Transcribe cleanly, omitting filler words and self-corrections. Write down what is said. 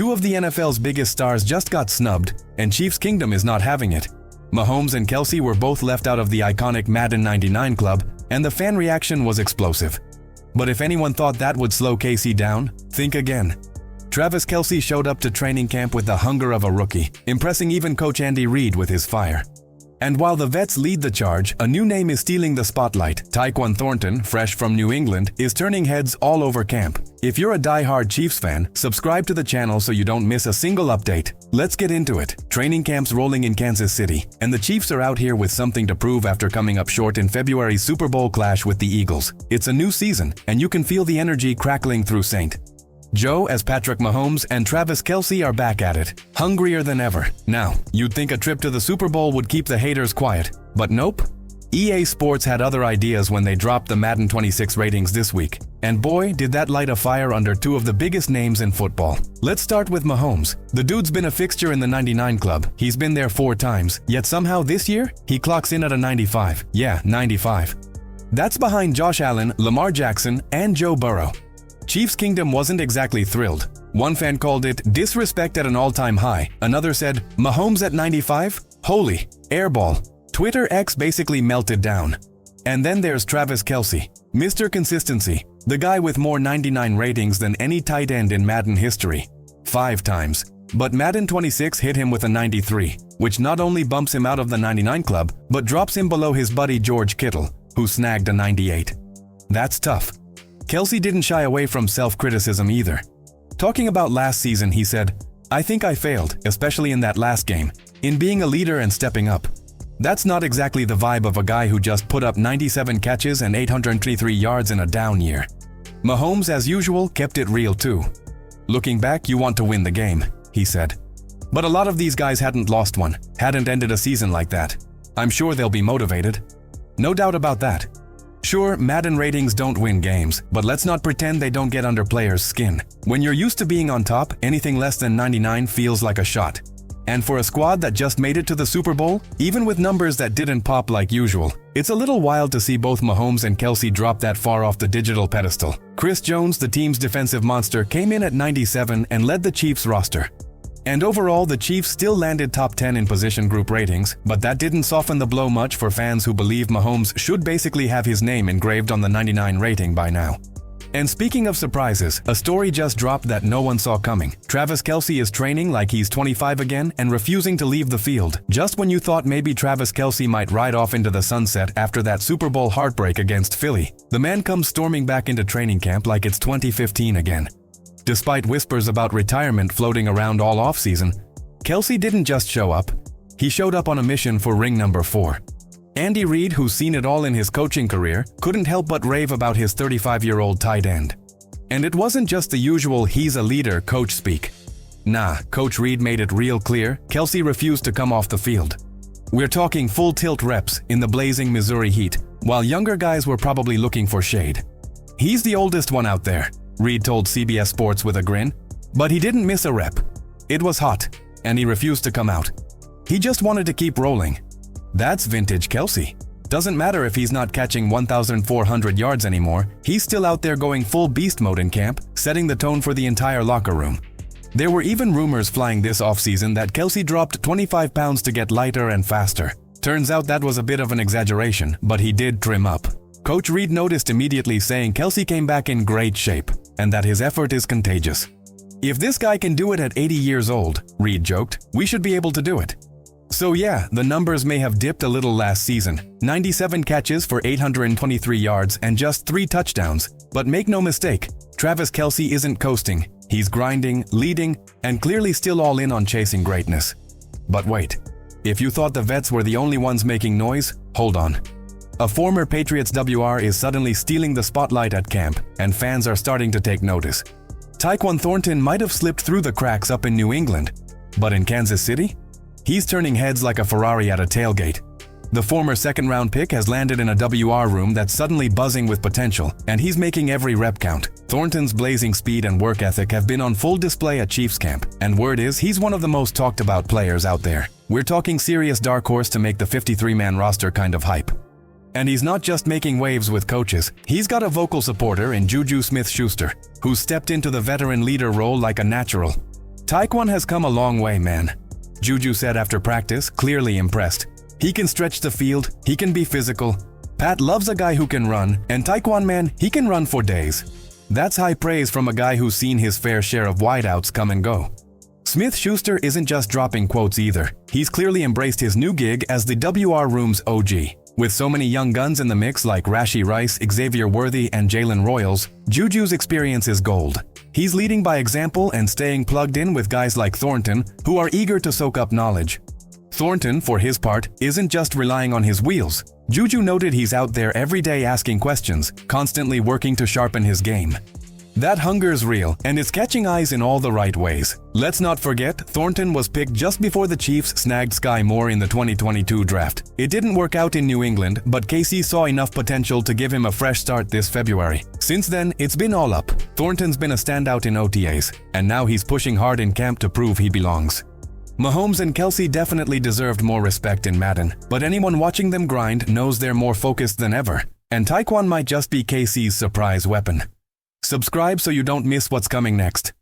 Two of the NFL's biggest stars just got snubbed, and Chiefs Kingdom is not having it. Mahomes and Kelce were both left out of the iconic Madden 99 club, and the fan reaction was explosive. But if anyone thought that would slow KC down, think again. Travis Kelce showed up to training camp with the hunger of a rookie, impressing even coach Andy Reid with his fire. And while the vets lead the charge, a new name is stealing the spotlight. Tyquan Thornton, fresh from New England, is turning heads all over camp. If you're a die-hard Chiefs fan, subscribe to the channel so you don't miss a single update. Let's get into it. Training camp's rolling in Kansas City, and the Chiefs are out here with something to prove after coming up short in February's Super Bowl clash with the Eagles. It's a new season, and you can feel the energy crackling through St. Joe as Patrick Mahomes and Travis Kelce are back at it, hungrier than ever. Now, you'd think a trip to the Super Bowl would keep the haters quiet, but nope. EA Sports had other ideas when they dropped the Madden 26 ratings this week, and boy, did that light a fire under two of the biggest names in football. Let's start with Mahomes. The dude's been a fixture in the 99 club. He's been there 4 times, yet somehow this year, he clocks in at a 95. Yeah, 95. That's behind Josh Allen, Lamar Jackson, and Joe Burrow. Chiefs Kingdom wasn't exactly thrilled. One fan called it disrespect at an all-time high. Another said, Mahomes at 95? Holy, airball. Twitter X basically melted down. And then there's Travis Kelce, Mr. Consistency, the guy with more 99 ratings than any tight end in Madden history. 5 times. But Madden 26 hit him with a 93, which not only bumps him out of the 99 club, but drops him below his buddy George Kittle, who snagged a 98. That's tough. Kelce didn't shy away from self-criticism either. Talking about last season, he said, I think I failed, especially in that last game, in being a leader and stepping up. That's not exactly the vibe of a guy who just put up 97 catches and 823 yards in a down year. Mahomes, as usual, kept it real too. Looking back, you want to win the game, he said. But a lot of these guys hadn't lost one, hadn't ended a season like that. I'm sure they'll be motivated. No doubt about that. Sure, Madden ratings don't win games, but let's not pretend they don't get under players' skin. When you're used to being on top, anything less than 99 feels like a shot. And for a squad that just made it to the Super Bowl, even with numbers that didn't pop like usual, it's a little wild to see both Mahomes and Kelce drop that far off the digital pedestal. Chris Jones, the team's defensive monster, came in at 97 and led the Chiefs roster. And overall, the Chiefs still landed top 10 in position group ratings, but that didn't soften the blow much for fans who believe Mahomes should basically have his name engraved on the 99 rating by now. And speaking of surprises, a story just dropped that no one saw coming. Travis Kelce is training like he's 25 again and refusing to leave the field, just when you thought maybe Travis Kelce might ride off into the sunset after that Super Bowl heartbreak against Philly. The man comes storming back into training camp like it's 2015 again. Despite whispers about retirement floating around all offseason, Kelce didn't just show up. He showed up on a mission for ring number 4. Andy Reid, who's seen it all in his coaching career, couldn't help but rave about his 35-year-old tight end. And it wasn't just the usual he's a leader coach speak. Nah, Coach Reid made it real clear Kelce refused to come off the field. We're talking full tilt reps in the blazing Missouri heat, while younger guys were probably looking for shade. He's the oldest one out there, Reid told CBS Sports with a grin, but he didn't miss a rep. It was hot, and he refused to come out. He just wanted to keep rolling. That's vintage Kelce. Doesn't matter if he's not catching 1,400 yards anymore, he's still out there going full beast mode in camp, setting the tone for the entire locker room. There were even rumors flying this offseason that Kelce dropped 25 pounds to get lighter and faster. Turns out that was a bit of an exaggeration, but he did trim up. Coach Reid noticed immediately, saying Kelce came back in great shape, and that his effort is contagious. If this guy can do it at 80 years old, Reid joked, we should be able to do it. So yeah, the numbers may have dipped a little last season. 97 catches for 823 yards and just 3 touchdowns. But make no mistake, Travis Kelce isn't coasting. He's grinding, leading, and clearly still all in on chasing greatness. But wait, if you thought the vets were the only ones making noise, hold on. A former Patriots WR is suddenly stealing the spotlight at camp, and fans are starting to take notice. Tyquan Thornton might have slipped through the cracks up in New England, but in Kansas City? He's turning heads like a Ferrari at a tailgate. The former second-round pick has landed in a WR room that's suddenly buzzing with potential, and he's making every rep count. Thornton's blazing speed and work ethic have been on full display at Chiefs camp, and word is he's one of the most talked about players out there. We're talking serious dark horse to make the 53-man roster kind of hype. And he's not just making waves with coaches, he's got a vocal supporter in Juju Smith-Schuster, who stepped into the veteran leader role like a natural. Taekwon has come a long way, man. Juju said after practice, clearly impressed. He can stretch the field, he can be physical. Pat loves a guy who can run, and Taekwon, man, he can run for days. That's high praise from a guy who's seen his fair share of wideouts come and go. Smith-Schuster isn't just dropping quotes either. He's clearly embraced his new gig as the WR Room's OG. With so many young guns in the mix like Rashee Rice, Xavier Worthy, and Jalen Royals, Juju's experience is gold. He's leading by example and staying plugged in with guys like Thornton, who are eager to soak up knowledge. Thornton, for his part, isn't just relying on his wheels. Juju noted he's out there every day asking questions, constantly working to sharpen his game. That hunger's real, and it's catching eyes in all the right ways. Let's not forget, Thornton was picked just before the Chiefs snagged Sky Moore in the 2022 draft. It didn't work out in New England, but KC saw enough potential to give him a fresh start this February. Since then, it's been all up. Thornton's been a standout in OTAs, and now he's pushing hard in camp to prove he belongs. Mahomes and Kelce definitely deserved more respect in Madden, but anyone watching them grind knows they're more focused than ever, and Taekwon might just be KC's surprise weapon. Subscribe so you don't miss what's coming next.